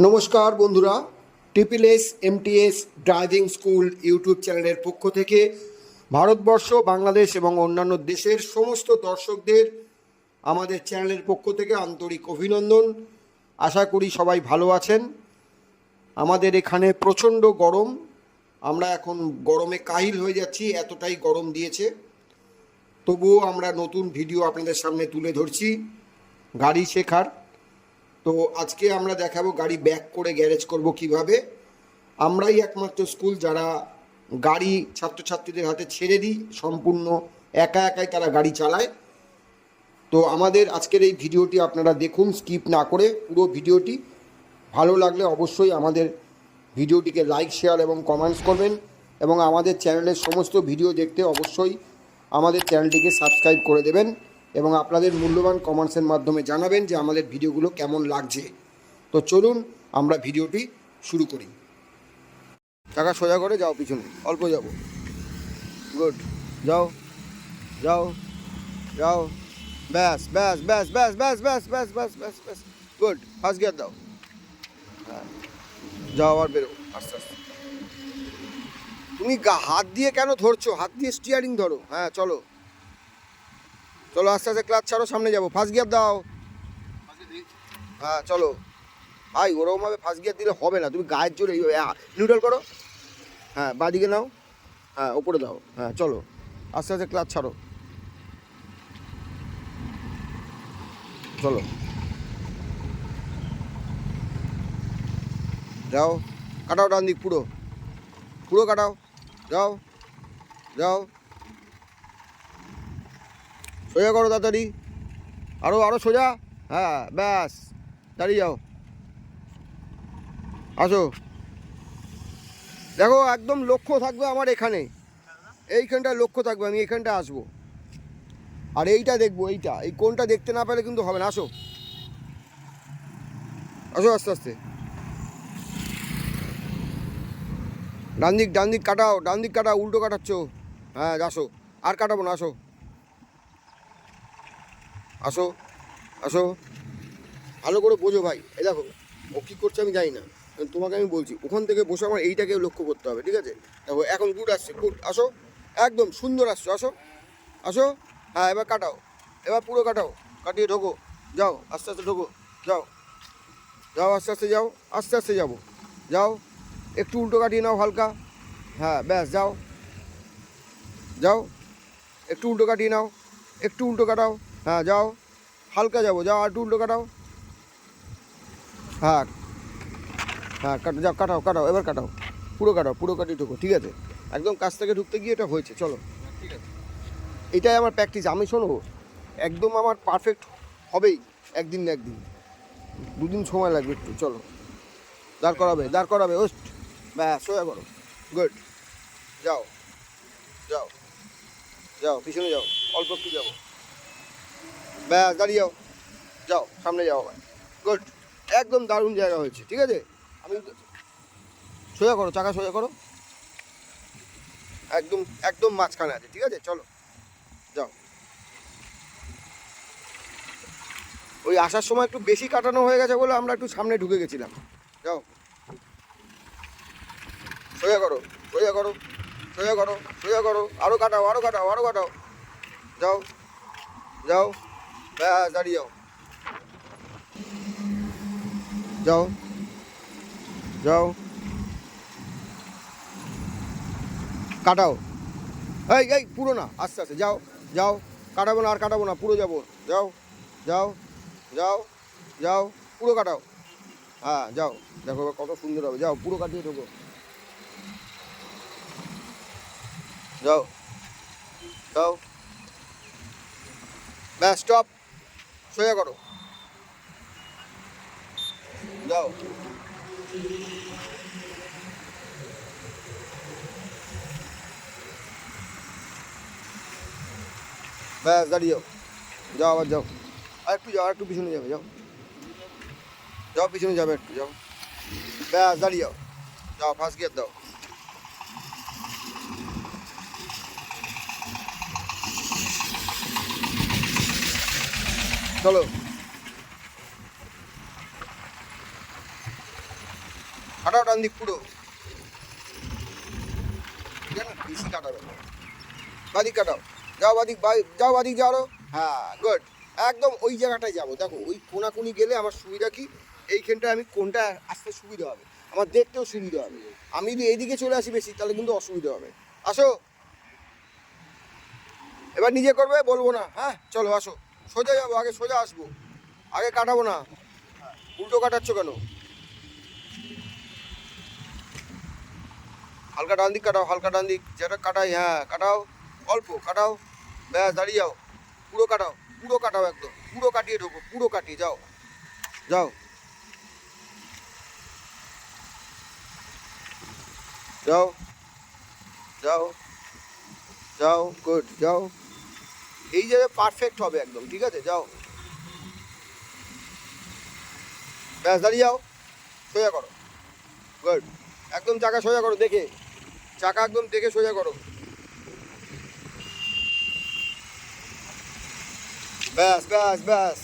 নমস্কার বন্ধুরা, triple MTS driving school YouTube চ্যানেলের পক্ষ থেকে ভারতবর্ষ, বাংলাদেশ এবং অন্যান্য দেশের সমস্ত দর্শকদের আমাদের চ্যানেলের পক্ষ থেকে আন্তরিক অভিনন্দন। আশা করি সবাই ভালো আছেন। আমাদের এখানে প্রচণ্ড গরম, আমরা এখন গরমে কাহিল হয়ে যাচ্ছি, এতটাই গরম দিয়েছে। তবুও আমরা নতুন ভিডিও আপনাদের সামনে তুলে ধরছি গাড়ি শেখার। তো আজকে আমরা দেখাবো গাড়ি ব্যাক করে গ্যারেজ করব কিভাবে। আমরাই একমাত্র স্কুল যারা গাড়ি ছাত্রছাত্রীদের হাতে ছেড়ে দিই, সম্পূর্ণ একা একাই তারা গাড়ি চালায়। তো আমাদের আজকের এই ভিডিওটি আপনারা দেখুন, স্কিপ না করে পুরো ভিডিওটি। ভালো লাগলে অবশ্যই আমাদের ভিডিওটিকে লাইক, শেয়ার এবং কমেন্টস করবেন, এবং আমাদের চ্যানেলের সমস্ত ভিডিও দেখতে অবশ্যই আমাদের চ্যানেলটিকে সাবস্ক্রাইব করে দেবেন, এবং আপনাদের মূল্যবান কমেন্টসের মাধ্যমে জানাবেন যে আমাদের ভিডিওগুলো কেমন লাগছে। তো চলুন আমরা ভিডিওটি শুরু করি। টাকা সোজা করে যাও, পিছনে অল্প যাব। গুড, যাও যাও যাও, ব্যাস ব্যাস ব্যাস ব্যাস ব্যাস ব্যাস ব্যাস ব্যাস ব্যাস ব্যাস, গুড। ফার্স্ট গিয়ার দাও, হ্যাঁ যাও, আর বেরো আস্তে আস্তে। তুমি হাত দিয়ে কেন ধরছো? হাত দিয়ে স্টিয়ারিং ধরো। হ্যাঁ চলো চলো, আস্তে আস্তে ক্লাচ ছাড়ো, সামনে যাবো। ফার্স্ট গিয়ার দাও, হ্যাঁ চলো। ভাই ওরকমভাবে ফার্স্ট গিয়ার দিলে হবে না, তুমি গায়ের জোরে নিউট্রাল করো। হ্যাঁ বাঁদিকে নাও, হ্যাঁ ওপরে দাও, হ্যাঁ চলো আস্তে আস্তে ক্লাচ ছাড়ো, চলো যাও। কাটাও ডান দিক, পুরো পুরো কাটাও, যাও যাও, সোজা করো তাড়াতাড়ি, আরও আরও সোজা, হ্যাঁ ব্যাস, দাঁড়িয়ে যাও, আসো। দেখো একদম লক্ষ্য থাকবে আমার এখানে, এইখানটায় লক্ষ্য থাকবে, আমি এখানটা আসবো আর এইটা দেখবো। এই কোনটা দেখতে না পেলে কিন্তু হবে না। আসো আসো, আস্তে আস্তে ডান দিক কাটাও, ডান দিক কাটাও, উল্টো কাটাচ্ছ। হ্যাঁ আসো, আর কাটাবো না, আসো আসো আসো, ভালো করে বোঝো ভাই। এই দেখো ও কী করছে আমি জানি না, তোমাকে আমি বলছি ওখান থেকে বসে আমার এইটাকে লক্ষ্য করতে হবে, ঠিক আছে? দেখো এখন গুড আসছে, গুড, আসো একদম সুন্দর আসছো, আসো আসো। হ্যাঁ এবার কাটাও, এবার পুরো কাটাও, কাটিয়ে ঢোকো, যাও আস্তে আস্তে ঢোকো, যাও যাও আস্তে আস্তে যাও, আস্তে আস্তে যাবো, যাও একটু উল্টো কাটিয়ে নাও হালকা, হ্যাঁ ব্যাস, যাও যাও, একটু উল্টো কাটিয়ে নাও, একটু উল্টো কাটাও, হ্যাঁ যাও হালকা যাবো, যাও আর একটু উল্টো কাটাও, হ্যাঁ হ্যাঁ কাটো, যাও কাটাও কাটাও, এবার কাটাও, পুরো কাটাও, পুরো কাটিয়ে ঢোকো, ঠিক আছে? একদম কাছ থেকে ঢুকতে গিয়ে এটা হয়েছে, চলো ঠিক আছে। এটাই আমার প্র্যাকটিস। আমি শোনো, একদম আমার পারফেক্ট হবেই একদিন না একদিন, দুদিন সময় লাগবে একটু। চলো দাঁড় করাবে ওস্ট, ব্যাস সোজা করো, গুড, যাও যাও যাও, পিছনে যাও, অল্প একটু যাবো, ব্যাস দাঁড়িয়ে যাও, যাও সামনে যাও আবার, গুড, একদম দারুণ জায়গা হয়েছে, ঠিক আছে? আমি সোজা করো, চাকা সোজা করো, একদম একদম মাঝখানে আছে, ঠিক আছে? চলো যাও। ওই আসার সময় একটু বেশি কাটানো হয়ে গেছে বলে আমরা একটু সামনে ঢুকে গেছিলাম। যাও সোজা করো, সোজা করো, সোজা করো, সোজা করো, আরও কাটাও, আরও কাটাও, আরও কাটাও, যাও যাও, ব্যাস দাঁড়িয়ে যাও, যাও যাও, কাটাও, এই পুরো না, আস্তে আস্তে যাও যাও, কাটাবো না, আর কাটাবো না, পুরো যাবো, যাও যাও যাও যাও, পুরো কাটাও, হ্যাঁ যাও। দেখো এবার কত সুন্দর হবে, যাও পুরো কাটিয়ে ঢোকো, যাও যাও, ব্যাস স্টপ, সোজা করো, যাও ব্যাস দাঁড়িয়ে যাও, যাও আবার যাও, আর একটু যাও, আর একটু পিছনে যাবে, যাও যাও, পিছনে যাবে একটু, যাও ব্যাস দাঁড়িয়ে যাও, যাও ফার্স্ট গিয়ার দাও, চলো কাটাও ডান দিক পুরো, ঠিক আছে না, বেশি কাটাবে না। বাদিক কাটাও, যাও বাদিক, যাও বাদিক যাও আরো। হ্যাঁ গুড, একদম ওই জায়গাটায় যাবো। দেখো ওই কোনাকুনি গেলে আমার সুবিধা কি, এইখানটায় আমি কোনটা আসতে সুবিধা হবে, আমার দেখতেও সুবিধা হবে। আমি যদি এইদিকে চলে আসি বেশি তাহলে কিন্তু অসুবিধা হবে। আসো, এবার নিজে করবে, বলবো না। হ্যাঁ চলো আসো, সোজা যাবো, আগে সোজা আসবো, আগে কাটাবো না। উল্টো কাটাচ্ছ কেন? হালকা ডান দিক কাটাও, হালকা ডান দিক যেটা কাটাই, হ্যাঁ কাটাও, অল্প কাটাও, ব্যাস দাঁড়িয়ে যাও, পুরো কাটাও, পুরো কাটাও, একদম পুরো কাটিয়ে ঢোকো, পুরো কাটিয়ে যাও, যাও যাও যাও যাও, গুড, যাও, এই জায়গায় পারফেক্ট হবে একদম, ঠিক আছে, যাও, ব্যাস দাঁড়িয়ে যাও, সোজা করো, গুড, একদম চাকা সোজা করো দেখে, চাকা একদম দেখে সোজা করো, ব্যাস ব্যাস ব্যাস,